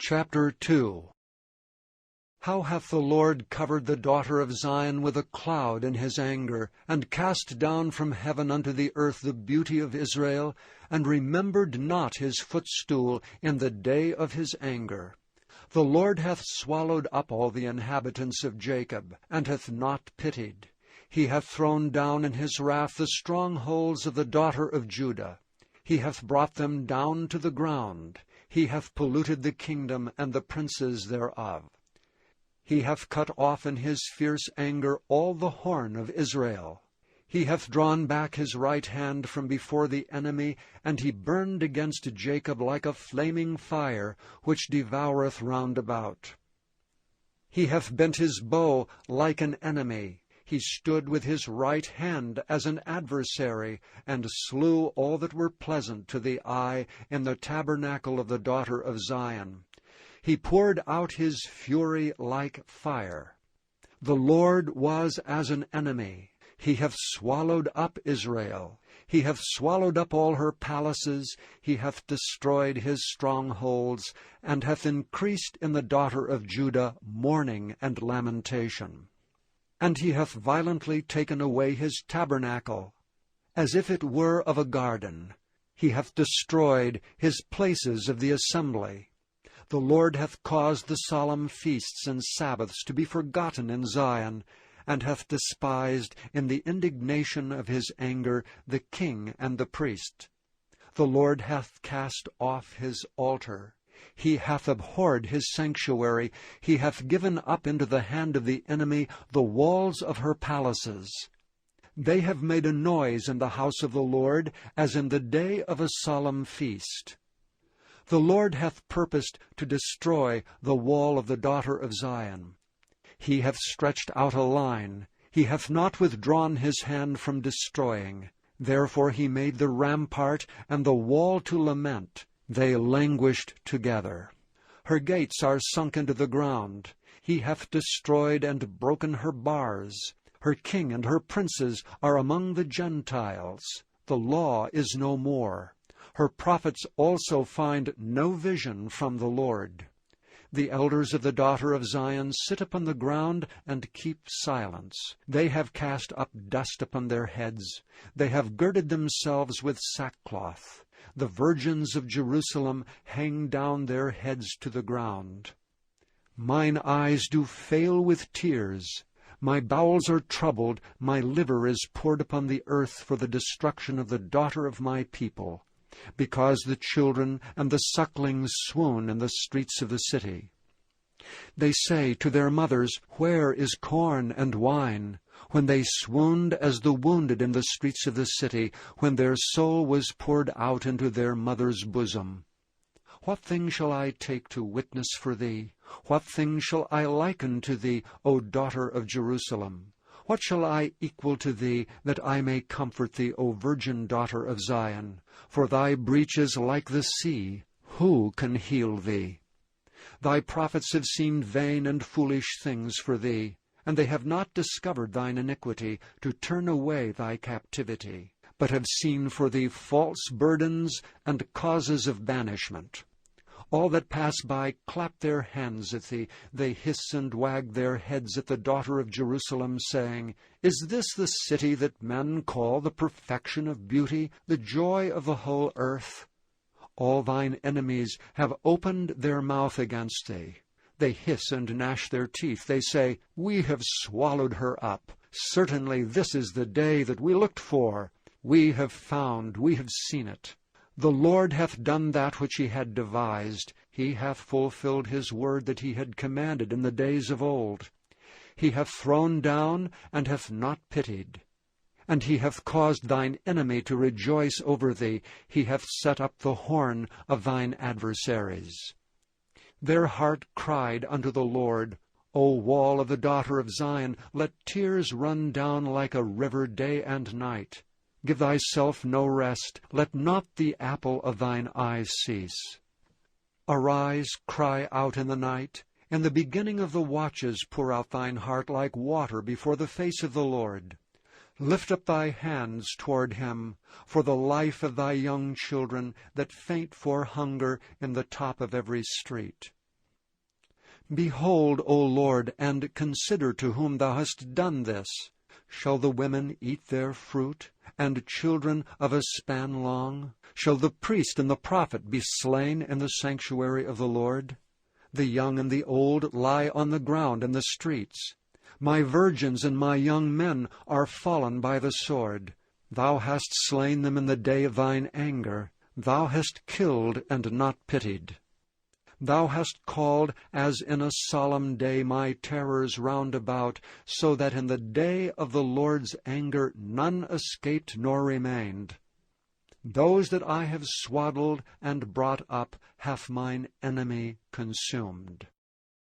Chapter 2. How hath the Lord covered the daughter of Zion with a cloud in his anger, and cast down from heaven unto the earth the beauty of Israel, and remembered not his footstool in the day of his anger. The Lord hath swallowed up all the inhabitants of Jacob, and hath not pitied. He hath thrown down in his wrath the strongholds of the daughter of Judah. He hath brought them down to the ground. He hath polluted the kingdom and the princes thereof. He hath cut off in his fierce anger all the horn of Israel. He hath drawn back his right hand from before the enemy, and he burned against Jacob like a flaming fire, which devoureth round about. He hath bent his bow like an enemy. He stood with his right hand as an adversary, and slew all that were pleasant to the eye in the tabernacle of the daughter of Zion. He poured out his fury like fire. The Lord was as an enemy. He hath swallowed up Israel. He hath swallowed up all her palaces. He hath destroyed his strongholds, and hath increased in the daughter of Judah mourning and lamentation. And he hath violently taken away his tabernacle, as if it were of a garden. He hath destroyed his places of the assembly. The Lord hath caused the solemn feasts and Sabbaths to be forgotten in Zion, and hath despised in the indignation of his anger the king and the priest. The Lord hath cast off his altar. He hath abhorred his sanctuary. He hath given up into the hand of the enemy the walls of her palaces. They have made a noise in the house of the Lord, as in the day of a solemn feast. The Lord hath purposed to destroy the wall of the daughter of Zion. He hath stretched out a line. He hath not withdrawn his hand from destroying. Therefore he made the rampart and the wall to lament. They languished together. Her gates are sunk into the ground. He hath destroyed and broken her bars. Her king and her princes are among the Gentiles. The law is no more. Her prophets also find no vision from the Lord. The elders of the daughter of Zion sit upon the ground and keep silence. They have cast up dust upon their heads. They have girded themselves with sackcloth. The virgins of Jerusalem hang down their heads to the ground. Mine eyes do fail with tears. My bowels are troubled. My liver is poured upon the earth for the destruction of the daughter of my people, because the children and the sucklings swoon in the streets of the city. They say to their mothers, Where is corn and wine? When they swooned as the wounded in the streets of the city, when their soul was poured out into their mother's bosom. What thing shall I take to witness for thee? What thing shall I liken to thee, O daughter of Jerusalem? What shall I equal to thee, that I may comfort thee, O virgin daughter of Zion? For thy breach is like the sea. Who can heal thee? Thy prophets have seen vain and foolish things for thee, and they have not discovered thine iniquity, to turn away thy captivity, but have seen for thee false burdens and causes of banishment. All that pass by clap their hands at thee. They hiss and wag their heads at the daughter of Jerusalem, saying, Is this the city that men call the perfection of beauty, the joy of the whole earth? All thine enemies have opened their mouth against thee. They hiss and gnash their teeth. They say, We have swallowed her up. Certainly this is the day that we looked for. We have found, we have seen it. The Lord hath done that which he had devised. He hath fulfilled his word that he had commanded in the days of old. He hath thrown down, and hath not pitied. And he hath caused thine enemy to rejoice over thee. He hath set up the horn of thine adversaries. Their heart cried unto the Lord, O wall of the daughter of Zion, let tears run down like a river day and night. Give thyself no rest, let not the apple of thine eyes cease. Arise, cry out in the night. In the beginning of the watches pour out thine heart like water before the face of the Lord. Lift up thy hands toward him, for the life of thy young children that faint for hunger in the top of every street. Behold, O Lord, and consider to whom thou hast done this. Shall the women eat their fruit, and children of a span long? Shall the priest and the prophet be slain in the sanctuary of the Lord? The young and the old lie on the ground in the streets. My virgins and my young men are fallen by the sword. Thou hast slain them in the day of thine anger. Thou hast killed and not pitied. Thou hast called, as in a solemn day, my terrors round about, so that in the day of the Lord's anger none escaped nor remained. Those that I have swaddled and brought up hath mine enemy consumed.